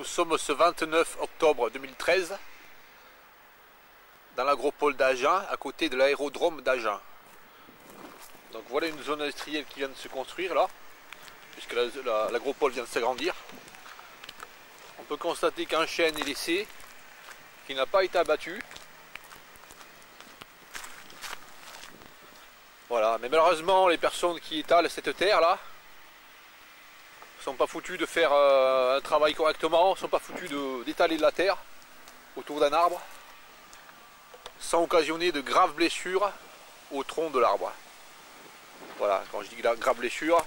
Nous sommes ce 29 octobre 2013 dans l'agropole d'Agen, à côté de l'aérodrome d'Agen. Donc voilà une zone industrielle qui vient de se construire là, puisque l'agropole vient de s'agrandir. On peut constater qu'un chêne est laissé, qui n'a pas été abattu. Voilà, mais malheureusement les personnes qui étalent cette terre là sont pas foutus de faire un travail correctement, sont pas foutus d'étaler de la terre autour d'un arbre sans occasionner de graves blessures au tronc de l'arbre. Voilà, quand je dis grave blessure,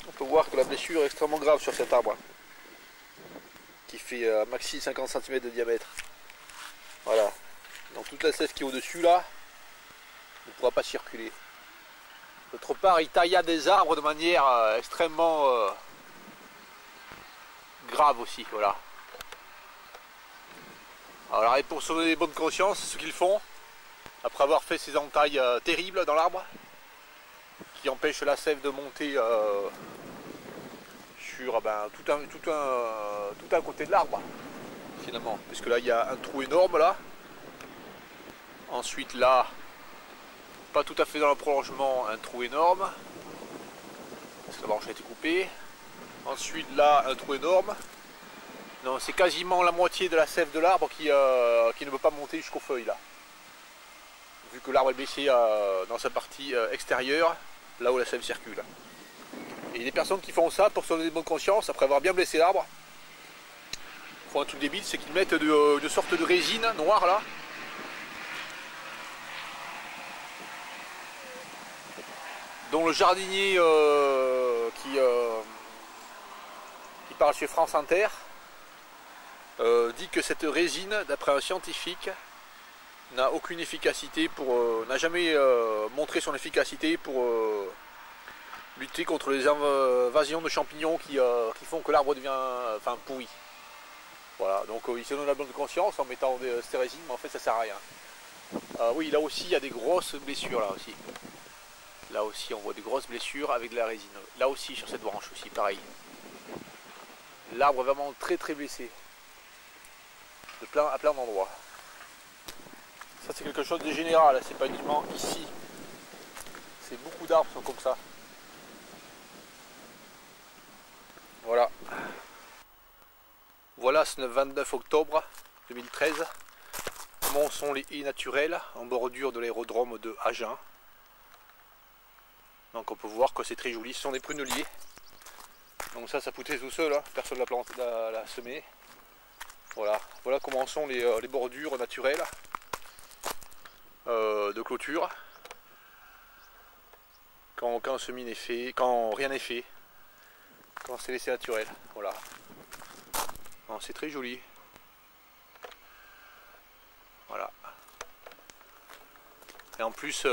on peut voir que la blessure est extrêmement grave sur cet arbre qui fait maxi 50 cm de diamètre. Voilà, donc toute la sève qui est au-dessus là ne pourra pas circuler. D'autre part, il tailla des arbres de manière extrêmement grave aussi, voilà. Alors, et pour se donner bonne conscience, ce qu'ils font, après avoir fait ces entailles terribles dans l'arbre, qui empêchent la sève de monter sur tout un côté de l'arbre, finalement, puisque là il y a un trou énorme là. Ensuite là, pas tout à fait dans le prolongement, un trou énorme, parce que la branche a été coupée. Ensuite là, un trou énorme. Non, c'est quasiment la moitié de la sève de l'arbre qui ne peut pas monter jusqu'aux feuilles là. Vu que l'arbre est baissé dans sa partie extérieure, là où la sève circule. Et les personnes qui font ça pour se donner de bonne conscience, après avoir bien blessé l'arbre, font un truc débile, c'est qu'ils mettent une sorte de résine noire là. Dont le jardinier qui parle chez France Inter dit que cette résine, d'après un scientifique, n'a aucune efficacité n'a jamais montré son efficacité pour lutter contre les invasions de champignons qui font que l'arbre devient pourri. Voilà, donc il se donne la bonne conscience en mettant cette résine, mais en fait ça sert à rien. Oui, là aussi il y a des grosses blessures là aussi. Là aussi on voit des grosses blessures avec de la résine. Là aussi sur cette branche aussi, pareil. L'arbre est vraiment très très blessé. À plein d'endroits. Ça c'est quelque chose de général, c'est pas uniquement ici. C'est beaucoup d'arbres sont comme ça. Voilà. Voilà ce 29 octobre 2013. Comment sont les haies naturelles en bordure de l'aérodrome de Agen. Donc on peut voir que c'est très joli, ce sont des pruneliers. Donc ça poussait tout seul, hein. Personne ne l'a semé. Voilà, voilà comment sont les bordures naturelles de clôture. Quand un semis n'est fait, quand rien n'est fait, quand c'est laissé naturel. Voilà. C'est très joli. Voilà. Et en plus,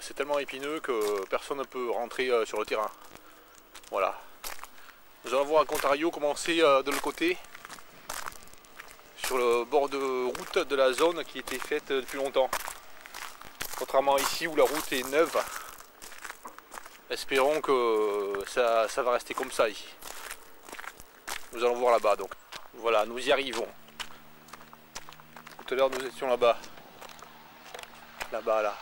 c'est tellement épineux que personne ne peut rentrer sur le terrain. Voilà. Nous allons voir à contrario commencer de l'autre côté, sur le bord de route de la zone qui était faite depuis longtemps. Contrairement à ici où la route est neuve. Espérons que ça va rester comme ça ici. Nous allons voir là-bas donc. Voilà, nous y arrivons. Tout à l'heure nous étions là-bas. Là-bas, là.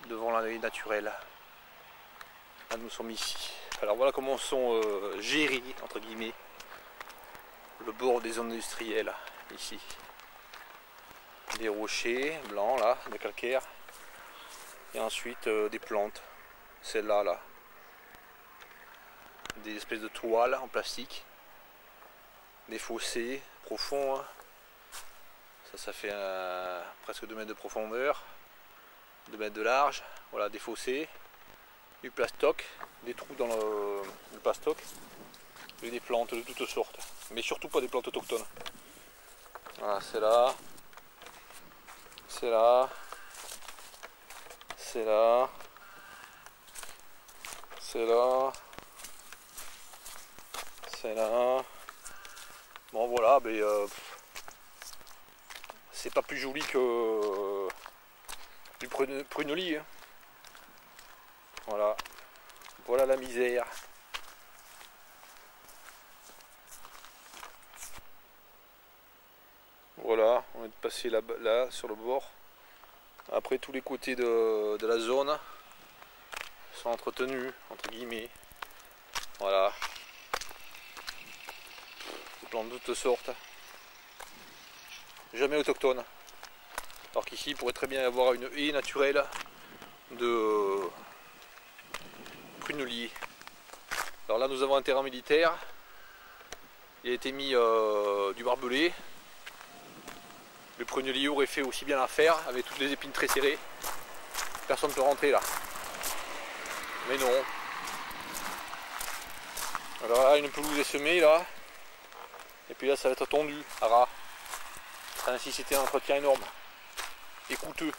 Devant la haie naturelle. Là nous sommes ici. Alors voilà comment sont gérés, entre guillemets, le bord des zones industrielles, ici. Des rochers blancs, là, de calcaire. Et ensuite des plantes. Celle-là, là. Des espèces de toiles en plastique. Des fossés profonds. Hein. Ça fait presque 2 mètres de profondeur. 2 mètres de large. Voilà, des fossés. Du plastoc. Des trous dans le plastoc. Et des plantes de toutes sortes. Mais surtout pas des plantes autochtones. Voilà, c'est là. C'est là. C'est là. C'est là. C'est là. Bon voilà, mais c'est pas plus joli que du prunelier. Hein. Voilà. Voilà la misère. passer là sur le bord. Après tous les côtés de la zone sont entretenus, entre guillemets. Voilà. Des plantes de toutes sortes. Jamais autochtones. Alors qu'ici il pourrait très bien y avoir une haie naturelle de pruneliers. Alors là nous avons un terrain militaire. Il a été mis du barbelé. Le prunelier aurait fait aussi bien l'affaire avec toutes les épines très serrées. Personne ne peut rentrer là. Mais non. Alors là une pelouse est semée là. Et puis là ça va être tondu à ras. Ainsi c'était un entretien énorme et coûteux.